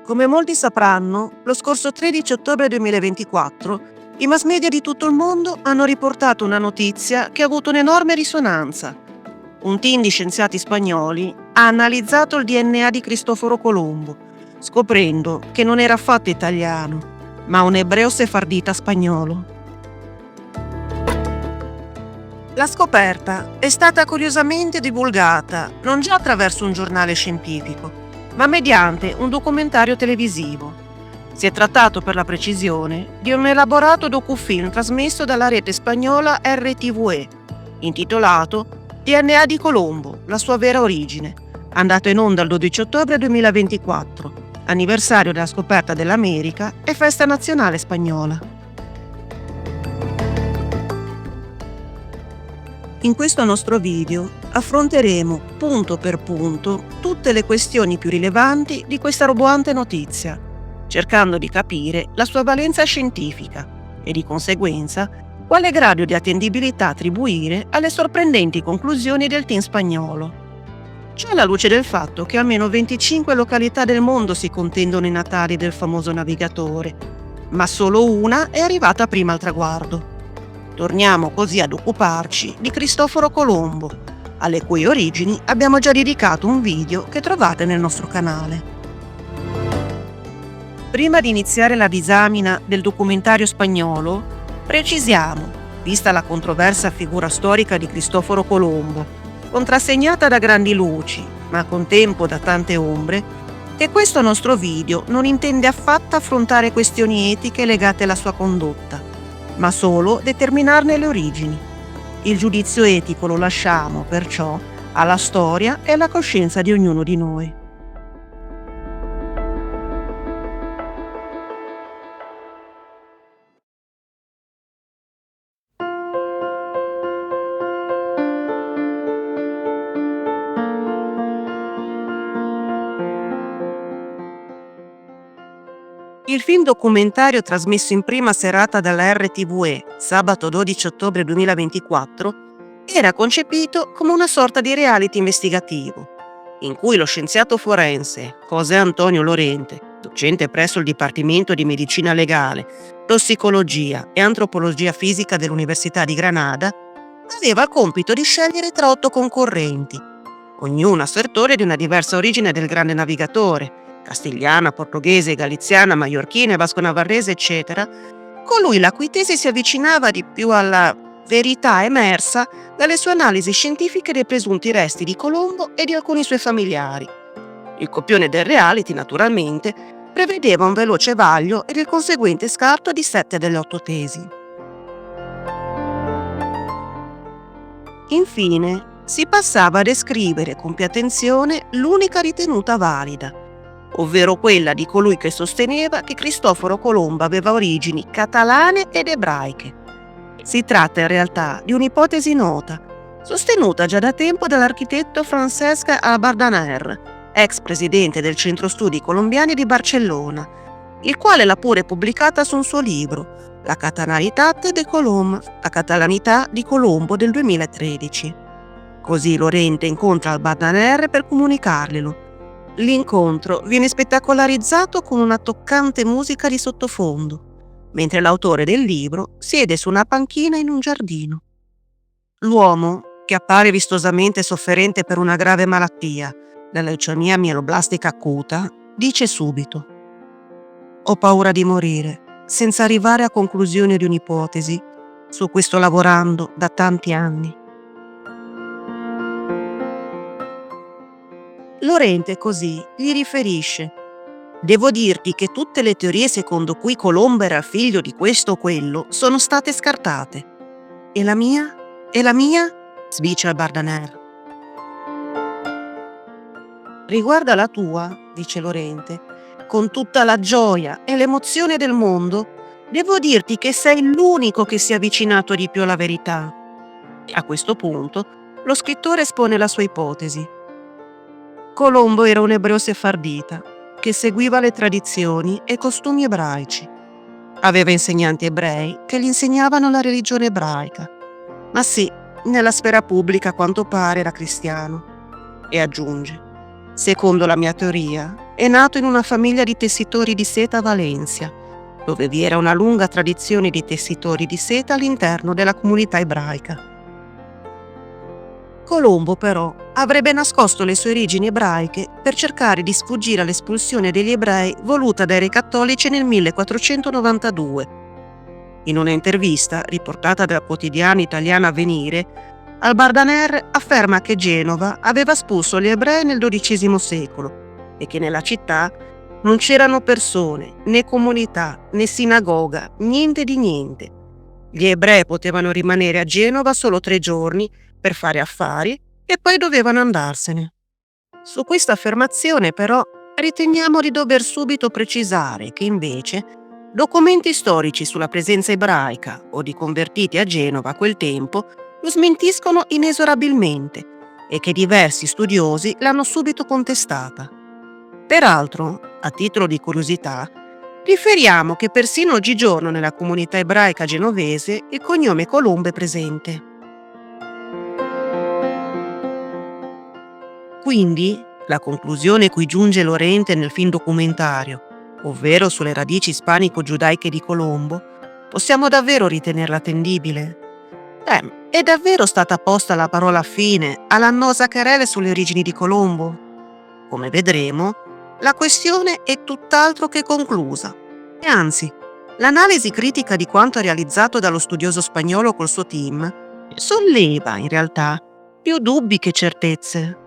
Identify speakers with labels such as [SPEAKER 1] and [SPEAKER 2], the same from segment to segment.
[SPEAKER 1] Come molti sapranno, lo scorso 13 ottobre 2024 i mass media di tutto il mondo hanno riportato una notizia che ha avuto un'enorme risonanza. Un team di scienziati spagnoli ha analizzato il DNA di Cristoforo Colombo, scoprendo che non era affatto italiano, ma un ebreo sefardita spagnolo. La scoperta è stata curiosamente divulgata non già attraverso un giornale scientifico, ma mediante un documentario televisivo. Si è trattato, per la precisione, di un elaborato docufilm trasmesso dalla rete spagnola RTVE, intitolato DNA di Colombo, la sua vera origine, andato in onda il 12 ottobre 2024, anniversario della scoperta dell'America e festa nazionale spagnola. In questo nostro video affronteremo punto per punto tutte le questioni più rilevanti di questa roboante notizia, cercando di capire la sua valenza scientifica e di conseguenza quale grado di attendibilità attribuire alle sorprendenti conclusioni del team spagnolo. Ciò alla luce del fatto che almeno 25 località del mondo si contendono i natali del famoso navigatore, ma solo una è arrivata prima al traguardo. Torniamo così ad occuparci di Cristoforo Colombo, alle cui origini abbiamo già dedicato un video che trovate nel nostro canale. Prima di iniziare la disamina del documentario spagnolo, precisiamo, vista la controversa figura storica di Cristoforo Colombo, contrassegnata da grandi luci, ma a contempo da tante ombre, che questo nostro video non intende affatto affrontare questioni etiche legate alla sua condotta, ma solo determinarne le origini. Il giudizio etico lo lasciamo, perciò, alla storia e alla coscienza di ognuno di noi. Il film documentario trasmesso in prima serata dalla RTVE sabato 12 ottobre 2024 era concepito come una sorta di reality investigativo, in cui lo scienziato forense José Antonio Lorente, docente presso il Dipartimento di Medicina Legale, Tossicologia e Antropologia Fisica dell'Università di Granada, aveva il compito di scegliere tra 8 concorrenti, ognuno assertore di una diversa origine del grande navigatore, castigliana, portoghese, galiziana, maiorchina, vasco-navarrese, eccetera, colui la cui tesi si avvicinava di più alla verità emersa dalle sue analisi scientifiche dei presunti resti di Colombo e di alcuni suoi familiari. Il copione del reality, naturalmente, prevedeva un veloce vaglio ed il conseguente scarto di 7 delle 8 tesi. Infine, si passava a descrivere con più attenzione l'unica ritenuta valida, ovvero quella di colui che sosteneva che Cristoforo Colombo aveva origini catalane ed ebraiche. Si tratta in realtà di un'ipotesi nota, sostenuta già da tempo dall'architetto Francesc Albardaner, ex presidente del Centro Studi Colombiani di Barcellona, il quale l'ha pure pubblicata su un suo libro, La Catalanitat de Colom, la catalanità di Colombo del 2013. Così Lorente incontra Albardaner per comunicarglielo. L'incontro viene spettacolarizzato con una toccante musica di sottofondo, mentre l'autore del libro siede su una panchina in un giardino. L'uomo, che appare vistosamente sofferente per una grave malattia, la leucemia mieloblastica acuta, dice subito: «Ho paura di morire, senza arrivare a conclusione di un'ipotesi. Su cui sto lavorando da tanti anni». Lorente così gli riferisce: «Devo dirti che tutte le teorie secondo cui Colombo era figlio di questo o quello sono state scartate». «E la mia? E la mia?» sbicia Bardaner. «Riguarda la tua», dice Lorente, «con tutta la gioia e l'emozione del mondo, devo dirti che sei l'unico che si è avvicinato di più alla verità». A questo punto lo scrittore espone la sua ipotesi. Colombo era un ebreo sefardita che seguiva le tradizioni e costumi ebraici. Aveva insegnanti ebrei che gli insegnavano la religione ebraica. Ma sì, nella sfera pubblica a quanto pare era cristiano. E aggiunge: «Secondo la mia teoria, è nato in una famiglia di tessitori di seta a Valencia, dove vi era una lunga tradizione di tessitori di seta all'interno della comunità ebraica. Colombo, però, avrebbe nascosto le sue origini ebraiche per cercare di sfuggire all'espulsione degli ebrei voluta dai re cattolici nel 1492. In una intervista, riportata dal quotidiano italiano Avvenire, Al-Bardaner afferma che Genova aveva espulso gli ebrei nel XII secolo e che nella città non c'erano persone, né comunità, né sinagoga, niente di niente. Gli ebrei potevano rimanere a Genova solo 3 giorni per fare affari e poi dovevano andarsene. Su questa affermazione, però, riteniamo di dover subito precisare che invece documenti storici sulla presenza ebraica o di convertiti a Genova a quel tempo lo smentiscono inesorabilmente e che diversi studiosi l'hanno subito contestata. Peraltro, a titolo di curiosità, riferiamo che persino oggigiorno nella comunità ebraica genovese il cognome Colombo è presente. Quindi, la conclusione cui giunge Lorente nel film documentario, ovvero sulle radici ispanico-giudaiche di Colombo, possiamo davvero ritenerla attendibile? È davvero stata posta la parola fine all'annosa querela sulle origini di Colombo? Come vedremo, la questione è tutt'altro che conclusa. E anzi, l'analisi critica di quanto realizzato dallo studioso spagnolo col suo team solleva, in realtà, più dubbi che certezze.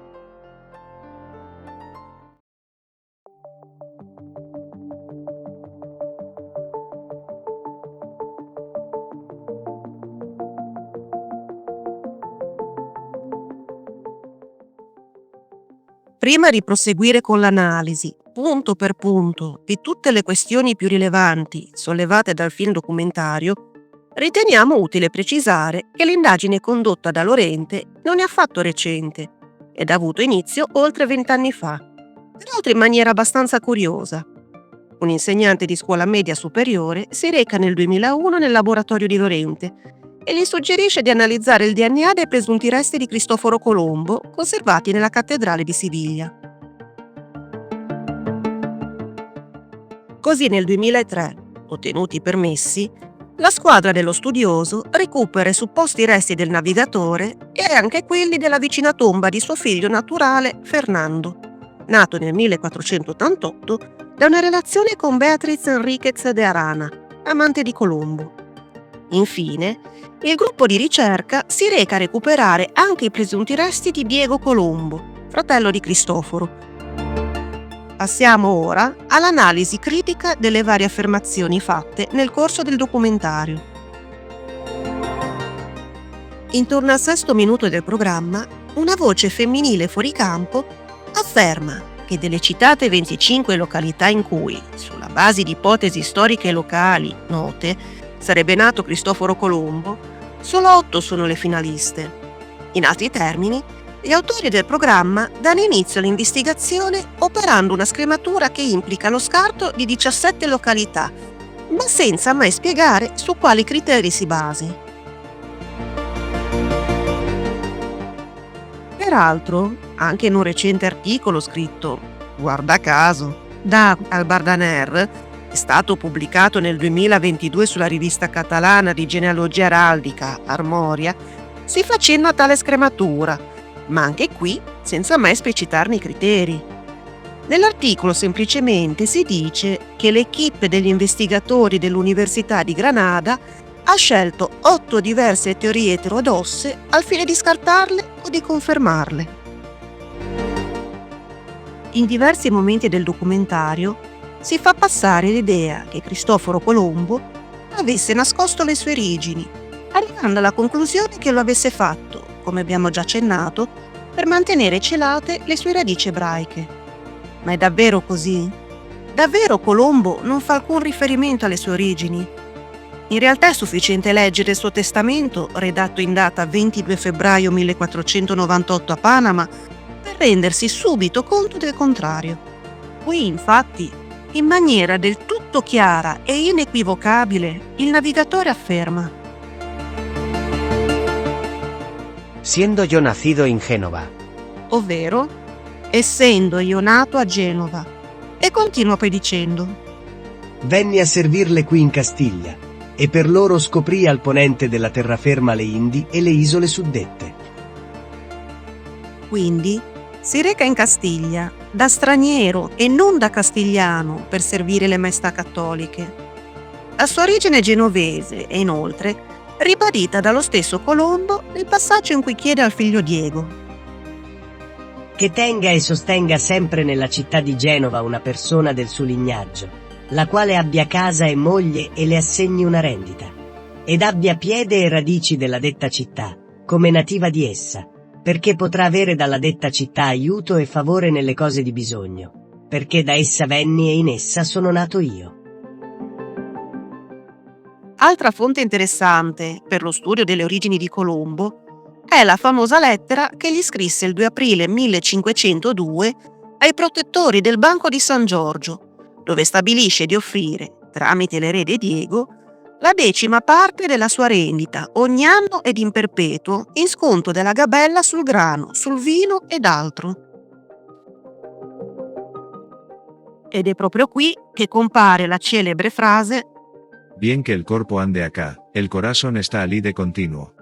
[SPEAKER 1] Prima di proseguire con l'analisi, punto per punto, di tutte le questioni più rilevanti sollevate dal film documentario, riteniamo utile precisare che l'indagine condotta da Lorente non è affatto recente ed ha avuto inizio oltre 20 anni fa, peraltro in maniera abbastanza curiosa. Un insegnante di scuola media superiore si reca nel 2001 nel laboratorio di Lorente e gli suggerisce di analizzare il DNA dei presunti resti di Cristoforo Colombo conservati nella cattedrale di Siviglia. Così nel 2003, ottenuti i permessi, la squadra dello studioso recupera i supposti resti del navigatore e anche quelli della vicina tomba di suo figlio naturale Fernando, nato nel 1488 da una relazione con Beatriz Enríquez de Arana, amante di Colombo. Infine, il gruppo di ricerca si reca a recuperare anche i presunti resti di Diego Colombo, fratello di Cristoforo. Passiamo ora all'analisi critica delle varie affermazioni fatte nel corso del documentario. Intorno al 6° minuto del programma, una voce femminile fuori campo afferma che delle citate 25 località in cui, sulla base di ipotesi storiche locali note, sarebbe nato Cristoforo Colombo, solo 8 sono le finaliste. In altri termini, gli autori del programma danno inizio all'investigazione operando una scrematura che implica lo scarto di 17 località, ma senza mai spiegare su quali criteri si basi. Peraltro, anche in un recente articolo scritto, guarda caso, da Al-Bardaner, è stato pubblicato nel 2022 sulla rivista catalana di genealogia araldica Armoria, si fa cenno a tale scrematura, ma anche qui senza mai esplicitarne i criteri. Nell'articolo semplicemente si dice che l'equipe degli investigatori dell'Università di Granada ha scelto 8 diverse teorie eterodosse al fine di scartarle o di confermarle. In diversi momenti del documentario si fa passare l'idea che Cristoforo Colombo avesse nascosto le sue origini, arrivando alla conclusione che lo avesse fatto, come abbiamo già accennato, per mantenere celate le sue radici ebraiche. Ma è davvero così? Davvero Colombo non fa alcun riferimento alle sue origini? In realtà è sufficiente leggere il suo testamento, redatto in data 22 febbraio 1498 a Panama, per rendersi subito conto del contrario. Qui, infatti, in maniera del tutto chiara e inequivocabile, il navigatore afferma:
[SPEAKER 2] siendo yo nacido in Génova,
[SPEAKER 1] ovvero, essendo io nato a Genova, E continua poi dicendo:
[SPEAKER 2] Venni a servirle qui in Castiglia, e per loro scoprì al ponente della terraferma le Indi e le isole suddette.
[SPEAKER 1] quindi si reca in Castiglia da straniero e non da castigliano per servire le maestà cattoliche. La sua origine è genovese e inoltre ribadita dallo stesso Colombo nel passaggio in cui chiede al figlio Diego:
[SPEAKER 2] Che tenga e sostenga sempre nella città di Genova una persona del suo lignaggio, la quale abbia casa e moglie e le assegni una rendita, ed abbia piede e radici della detta città, come nativa di essa, perché potrà avere dalla detta città aiuto e favore nelle cose di bisogno, perché da essa venni e in essa sono nato io.
[SPEAKER 1] Altra fonte interessante per lo studio delle origini di Colombo è la famosa lettera che gli scrisse il 2 aprile 1502 ai protettori del Banco di San Giorgio, dove stabilisce di offrire, tramite l'erede Diego, la 10ª parte della sua rendita ogni anno ed in perpetuo in sconto della gabella sul grano, sul vino ed altro. Ed è proprio qui che compare la celebre frase:
[SPEAKER 3] Bien que el corpo ande acá, el corazón está allí de continuo.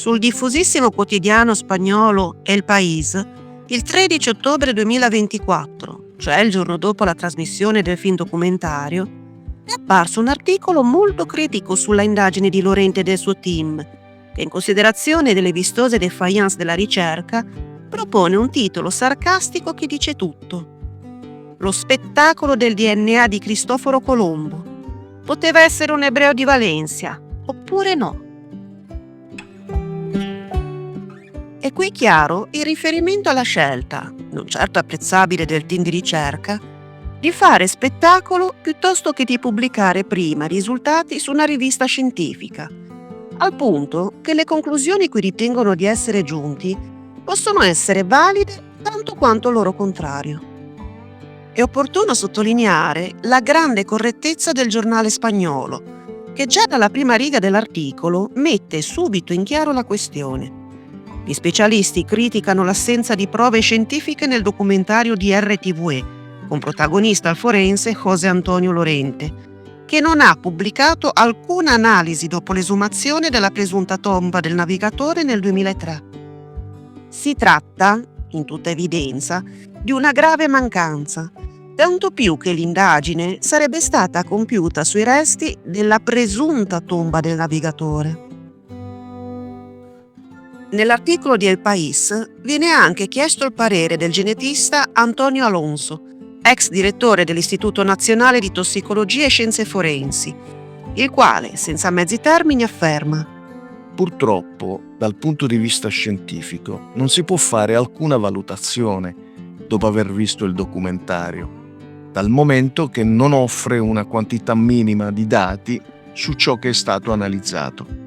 [SPEAKER 1] sul diffusissimo quotidiano spagnolo El País, il 13 ottobre 2024, cioè il giorno dopo la trasmissione del film documentario, è apparso un articolo molto critico sulla indagine di Lorente e del suo team, che in considerazione delle vistose défaillance della ricerca propone un titolo sarcastico che dice tutto: Lo spettacolo del DNA di Cristoforo Colombo. Poteva essere un ebreo di Valencia, oppure no? E qui chiaro il riferimento alla scelta, non certo apprezzabile del team di ricerca, di fare spettacolo piuttosto che di pubblicare prima risultati su una rivista scientifica, al punto che le conclusioni cui ritengono di essere giunti possono essere valide tanto quanto il loro contrario. È opportuno sottolineare la grande correttezza del giornale spagnolo, che già dalla prima riga dell'articolo mette subito in chiaro la questione. Gli specialisti criticano l'assenza di prove scientifiche nel documentario di RTVE, con protagonista il forense José Antonio Lorente, che non ha pubblicato alcuna analisi dopo l'esumazione della presunta tomba del navigatore nel 2003. Si tratta, in tutta evidenza, di una grave mancanza, tanto più che l'indagine sarebbe stata compiuta sui resti della presunta tomba del navigatore. Nell'articolo di El País viene anche chiesto il parere del genetista Antonio Alonso, ex direttore dell'Istituto Nazionale di Tossicologia e Scienze Forensi, il quale, senza mezzi termini, afferma:
[SPEAKER 4] Purtroppo, dal punto di vista scientifico, non si può fare alcuna valutazione dopo aver visto il documentario, dal momento che non offre una quantità minima di dati su ciò che è stato analizzato.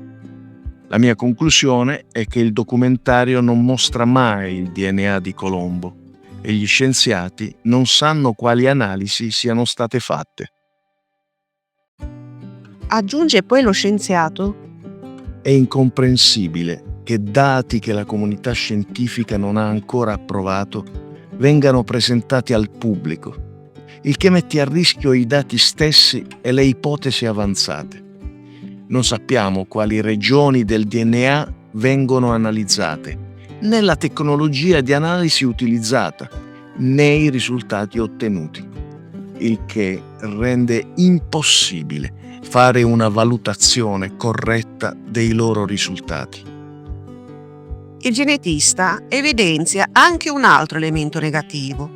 [SPEAKER 4] La mia conclusione è che il documentario non mostra mai il DNA di Colombo e gli scienziati non sanno quali analisi siano state fatte.
[SPEAKER 1] Aggiunge poi lo scienziato:
[SPEAKER 4] È incomprensibile che dati che la comunità scientifica non ha ancora approvato vengano presentati al pubblico, il che mette a rischio i dati stessi e le ipotesi avanzate. Non sappiamo quali regioni del DNA vengono analizzate, né la tecnologia di analisi utilizzata, né i risultati ottenuti, il che rende impossibile fare una valutazione corretta dei loro risultati.
[SPEAKER 1] Il genetista evidenzia anche un altro elemento negativo: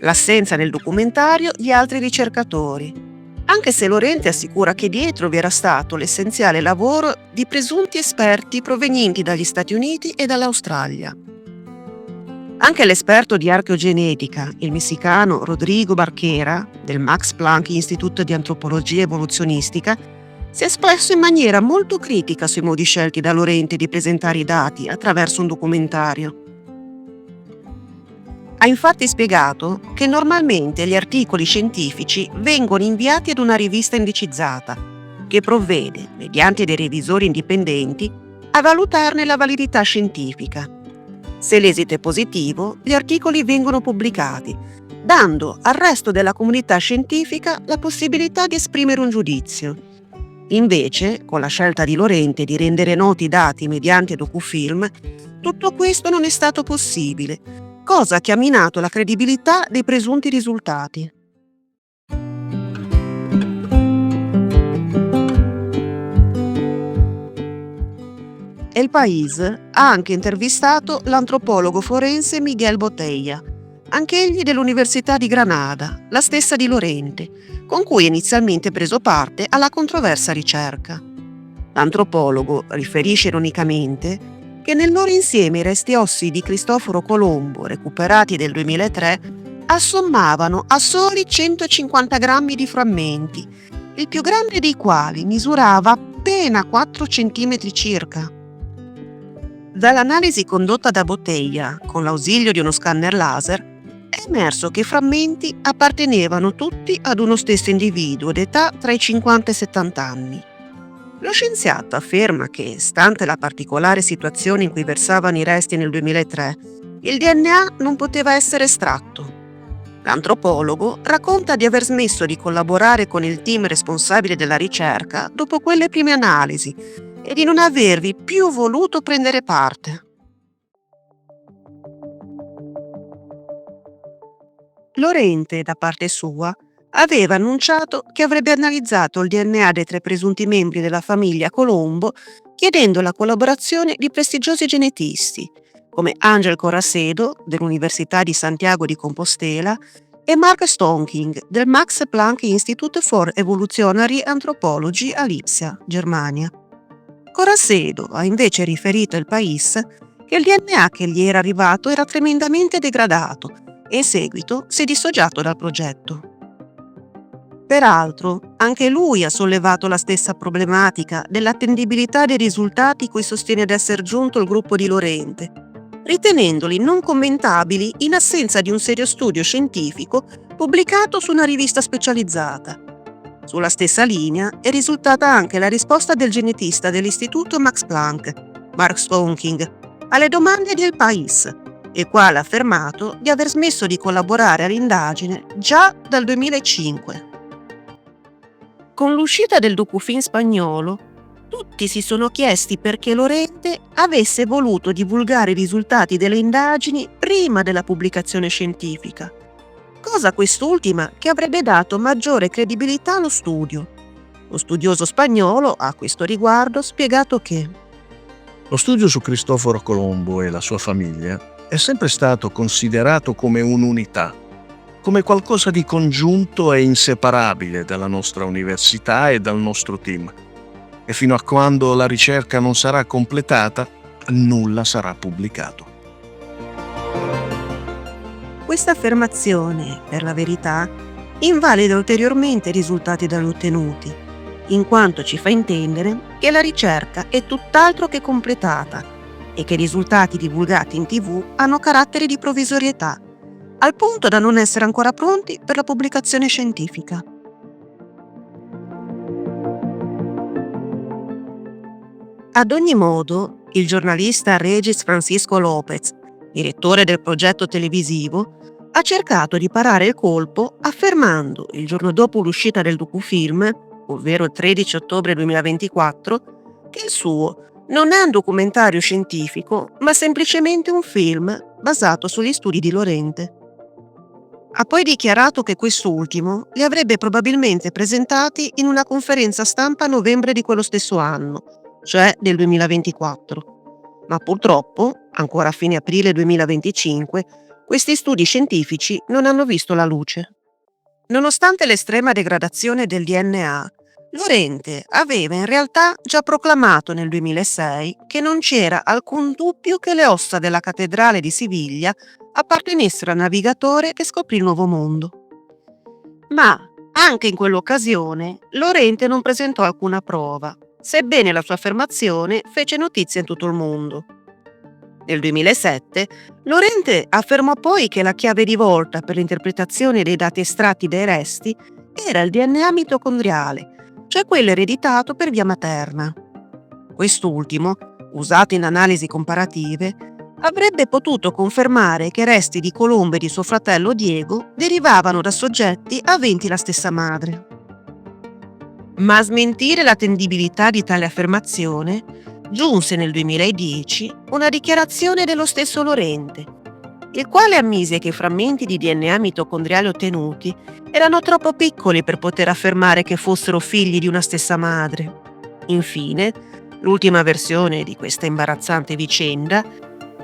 [SPEAKER 1] l'assenza nel documentario di altri ricercatori, anche se Lorente assicura che dietro vi era stato l'essenziale lavoro di presunti esperti provenienti dagli Stati Uniti e dall'Australia. Anche l'esperto di archeogenetica, il messicano Rodrigo Barquera, del Max Planck Institute di Antropologia Evoluzionistica, si è espresso in maniera molto critica sui modi scelti da Lorente di presentare i dati attraverso un documentario. Ha infatti spiegato che normalmente gli articoli scientifici vengono inviati ad una rivista indicizzata, che provvede, mediante dei revisori indipendenti, a valutarne la validità scientifica. Se l'esito è positivo, gli articoli vengono pubblicati, dando al resto della comunità scientifica la possibilità di esprimere un giudizio. Invece, con la scelta di Lorente di rendere noti i dati mediante docufilm, tutto questo non è stato possibile, cosa che ha minato la credibilità dei presunti risultati. El País ha anche intervistato l'antropologo forense Miguel Botella, anch'egli dell'Università di Granada, la stessa di Lorente, con cui ha inizialmente preso parte alla controversa ricerca. L'antropologo riferisce ironicamente che nel loro insieme i resti ossei di Cristoforo Colombo, recuperati nel 2003, assommavano a soli 150 grammi di frammenti, il più grande dei quali misurava appena 4 centimetri circa. Dall'analisi condotta da Botella, con l'ausilio di uno scanner laser, è emerso che i frammenti appartenevano tutti ad uno stesso individuo d'età tra i 50 e i 70 anni. Lo scienziato afferma che, stante la particolare situazione in cui versavano i resti nel 2003, il DNA non poteva essere estratto. L'antropologo racconta di aver smesso di collaborare con il team responsabile della ricerca dopo quelle prime analisi e di non avervi più voluto prendere parte. Lorente, da parte sua, aveva annunciato che avrebbe analizzato il DNA dei 3 presunti membri della famiglia Colombo, chiedendo la collaborazione di prestigiosi genetisti, come Ángel Coracedo, dell'Università di Santiago di Compostela, e Mark Stonking, del Max Planck Institute for Evolutionary Anthropology a Lipsia, Germania. Coracedo ha invece riferito al País che il DNA che gli era arrivato era tremendamente degradato e in seguito si è dissociato dal progetto. Peraltro, anche lui ha sollevato la stessa problematica dell'attendibilità dei risultati cui sostiene di essere giunto il gruppo di Lorente, ritenendoli non commentabili in assenza di un serio studio scientifico pubblicato su una rivista specializzata. Sulla stessa linea è risultata anche la risposta del genetista dell'Istituto Max Planck, Mark Stonking, alle domande del País, il quale ha affermato di aver smesso di collaborare all'indagine già dal 2005. Con l'uscita del docufilm spagnolo, tutti si sono chiesti perché Lorente avesse voluto divulgare i risultati delle indagini prima della pubblicazione scientifica, cosa quest'ultima che avrebbe dato maggiore credibilità allo studio. Lo studioso spagnolo ha a questo riguardo spiegato che
[SPEAKER 4] Lo studio su Cristoforo Colombo e la sua famiglia è sempre stato considerato come un'unità, come qualcosa di congiunto e inseparabile dalla nostra università e dal nostro team. E fino a quando la ricerca non sarà completata, nulla sarà pubblicato.
[SPEAKER 1] questa affermazione, per la verità, invalida ulteriormente i risultati da lui ottenuti, in quanto ci fa intendere che la ricerca è tutt'altro che completata e che i risultati divulgati in TV hanno carattere di provvisorietà, al punto da non essere ancora pronti per la pubblicazione scientifica. Ad ogni modo, il giornalista Regis Francisco López, direttore del progetto televisivo, ha cercato di parare il colpo affermando, il giorno dopo l'uscita del docufilm, ovvero il 13 ottobre 2024, che il suo non è un documentario scientifico, ma semplicemente un film basato sugli studi di Lorente. Ha poi dichiarato che quest'ultimo li avrebbe probabilmente presentati in una conferenza stampa a novembre di quello stesso anno, cioè del 2024. Ma purtroppo, ancora a fine aprile 2025, questi studi scientifici non hanno visto la luce. Nonostante l'estrema degradazione del DNA, Lorente aveva in realtà già proclamato nel 2006 che non c'era alcun dubbio che le ossa della cattedrale di Siviglia appartenessero al navigatore che scoprì il Nuovo Mondo. Ma anche in quell'occasione Lorente non presentò alcuna prova, sebbene la sua affermazione fece notizia in tutto il mondo. Nel 2007, Lorente affermò poi che la chiave di volta per l'interpretazione dei dati estratti dai resti era il DNA mitocondriale, cioè quello ereditato per via materna. Quest'ultimo, usato in analisi comparative, avrebbe potuto confermare che i resti di Colombo e di suo fratello Diego derivavano da soggetti aventi la stessa madre. Ma a smentire l'attendibilità di tale affermazione giunse nel 2010 una dichiarazione dello stesso Lorente, il quale ammise che i frammenti di DNA mitocondriale ottenuti erano troppo piccoli per poter affermare che fossero figli di una stessa madre. Infine, l'ultima versione di questa imbarazzante vicenda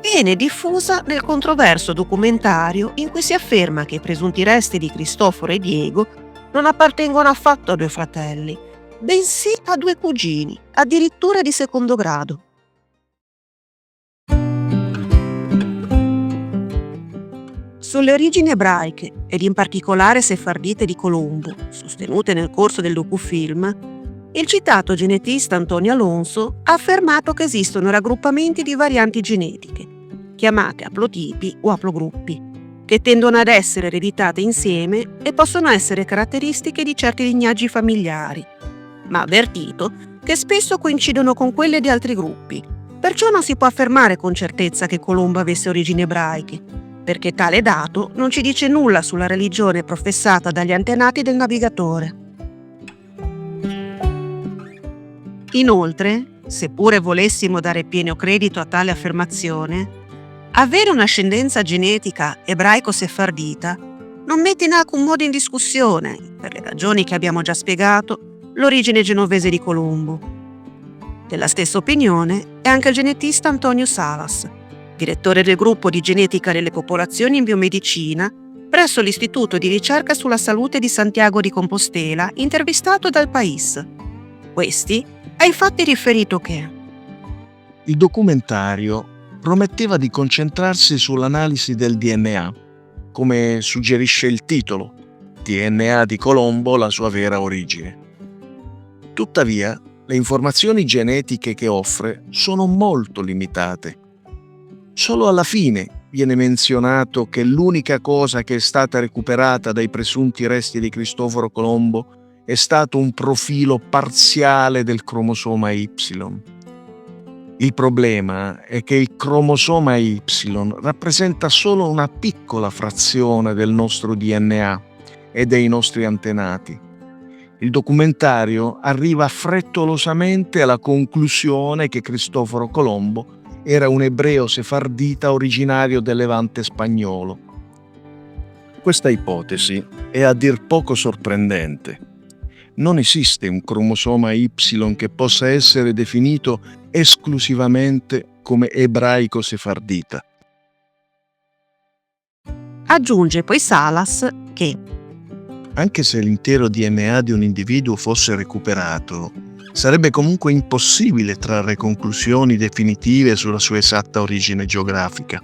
[SPEAKER 1] viene diffusa nel controverso documentario in cui si afferma che i presunti resti di Cristoforo e Diego non appartengono affatto a due fratelli, bensì a due cugini, addirittura di secondo grado. Sulle origini ebraiche, ed in particolare sefardite di Colombo, sostenute nel corso del docufilm, il citato genetista Antonio Alonso ha affermato che esistono raggruppamenti di varianti genetiche, chiamate aplotipi o aplogruppi, che tendono ad essere ereditate insieme e possono essere caratteristiche di certi lignaggi familiari, ma ha avvertito che spesso coincidono con quelle di altri gruppi. Perciò non si può affermare con certezza che Colombo avesse origini ebraiche, perché tale dato non ci dice nulla sulla religione professata dagli antenati del navigatore. Inoltre, seppure volessimo dare pieno credito a tale affermazione, avere un'ascendenza genetica ebraico-sefardita non mette in alcun modo in discussione, per le ragioni che abbiamo già spiegato, l'origine genovese di Colombo. Della stessa opinione è anche il genetista Antonio Salas, direttore del gruppo di genetica delle popolazioni in biomedicina presso l'Istituto di ricerca sulla salute di Santiago di Compostela, intervistato dal País. Questi ha infatti riferito che
[SPEAKER 4] il documentario prometteva di concentrarsi sull'analisi del DNA, come suggerisce il titolo, DNA di Colombo, la sua vera origine. Tuttavia, le informazioni genetiche che offre sono molto limitate. Solo alla fine viene menzionato che l'unica cosa che è stata recuperata dai presunti resti di Cristoforo Colombo è stato un profilo parziale del cromosoma Y. Il problema è che il cromosoma Y rappresenta solo una piccola frazione del nostro DNA e dei nostri antenati. Il documentario arriva frettolosamente alla conclusione che Cristoforo Colombo era un ebreo sefardita originario del Levante spagnolo. Questa ipotesi è a dir poco sorprendente. Non esiste un cromosoma Y che possa essere definito esclusivamente come ebraico-sefardita.
[SPEAKER 1] aggiunge poi Salas che
[SPEAKER 4] Anche se l'intero DNA di un individuo fosse recuperato, sarebbe comunque impossibile trarre conclusioni definitive sulla sua esatta origine geografica.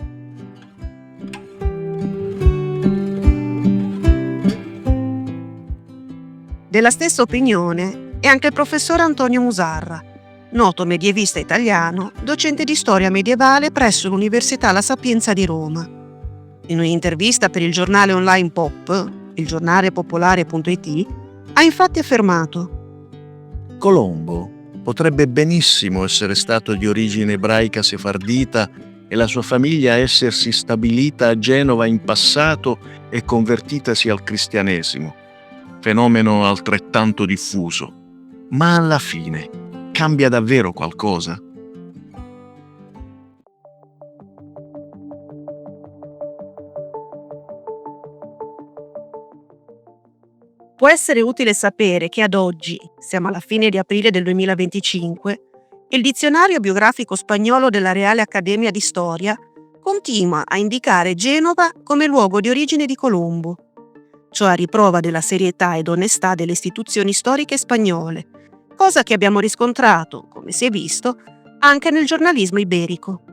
[SPEAKER 1] della stessa opinione è anche il professor Antonio Musarra, noto medievista italiano, docente di storia medievale presso l'Università La Sapienza di Roma. In un'intervista per il giornale online Pop, il giornale popolare.it, ha infatti affermato:
[SPEAKER 4] Colombo potrebbe benissimo essere stato di origine ebraica sefardita e la sua famiglia essersi stabilita a Genova in passato e convertitasi al cristianesimo, fenomeno altrettanto diffuso. Ma alla fine cambia davvero qualcosa?
[SPEAKER 1] può essere utile sapere che ad oggi, siamo alla fine di aprile del 2025, il dizionario biografico spagnolo della Reale Accademia di Storia continua a indicare Genova come luogo di origine di Colombo. Ciò a riprova della serietà ed onestà delle istituzioni storiche spagnole, cosa che abbiamo riscontrato, come si è visto, anche nel giornalismo iberico.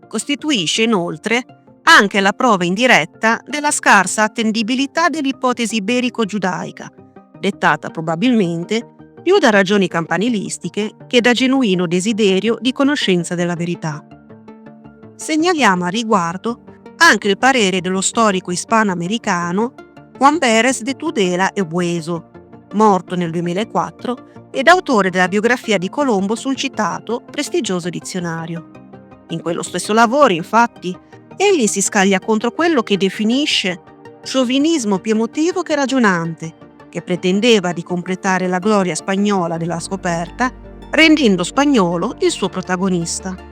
[SPEAKER 1] Costituisce inoltre anche la prova indiretta della scarsa attendibilità dell'ipotesi iberico-giudaica, dettata probabilmente più da ragioni campanilistiche che da genuino desiderio di conoscenza della verità. Segnaliamo a riguardo anche il parere dello storico ispano-americano Juan Pérez de Tudela e Bueso, morto nel 2004 ed autore della biografia di Colombo sul citato prestigioso dizionario. In quello stesso lavoro, infatti, egli si scaglia contro quello che definisce sciovinismo più emotivo che ragionante, che pretendeva di completare la gloria spagnola della scoperta, rendendo spagnolo il suo protagonista.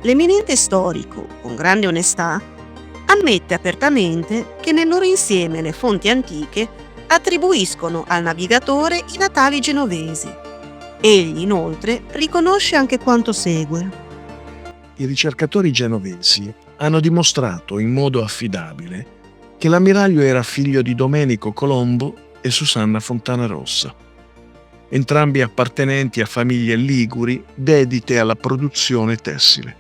[SPEAKER 1] L'eminente storico, con grande onestà, ammette apertamente che nel loro insieme le fonti antiche attribuiscono al navigatore i natali genovesi. Egli, inoltre, riconosce anche quanto segue.
[SPEAKER 4] I ricercatori genovesi hanno dimostrato in modo affidabile che l'ammiraglio era figlio di Domenico Colombo e Susanna Fontanarossa, entrambi appartenenti a famiglie liguri dedite alla produzione tessile.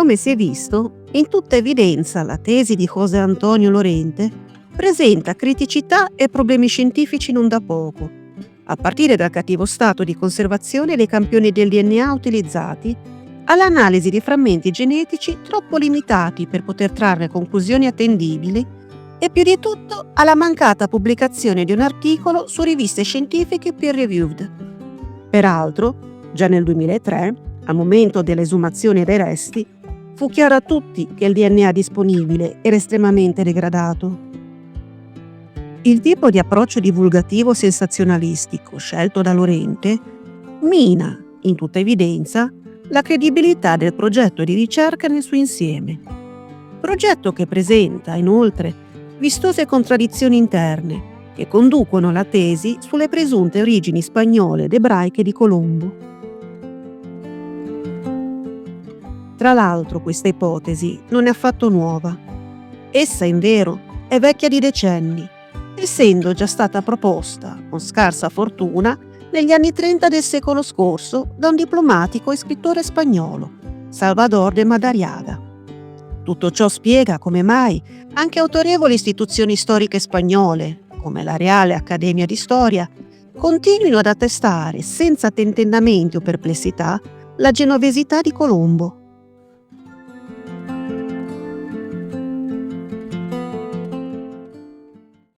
[SPEAKER 1] Come si è visto, in tutta evidenza la tesi di José Antonio Lorente presenta criticità e problemi scientifici non da poco, a partire dal cattivo stato di conservazione dei campioni del DNA utilizzati, all'analisi di frammenti genetici troppo limitati per poter trarre conclusioni attendibili e più di tutto alla mancata pubblicazione di un articolo su riviste scientifiche peer-reviewed. Peraltro, già nel 2003, al momento dell'esumazione dei resti, fu chiaro a tutti che il DNA disponibile era estremamente degradato. Il tipo di approccio divulgativo sensazionalistico scelto da Lorente mina, in tutta evidenza, la credibilità del progetto di ricerca nel suo insieme. Progetto che presenta, inoltre, vistose contraddizioni interne che conducono alla tesi sulle presunte origini spagnole ed ebraiche di Colombo. Tra l'altro, questa ipotesi non è affatto nuova. Essa, invero, è vecchia di decenni, essendo già stata proposta, con scarsa fortuna, negli anni 30 del secolo scorso da un diplomatico e scrittore spagnolo, Salvador de Madariaga. Tutto ciò spiega come mai anche autorevoli istituzioni storiche spagnole, come la Reale Accademia di Storia, continuino ad attestare senza tentennamenti o perplessità la genovesità di Colombo.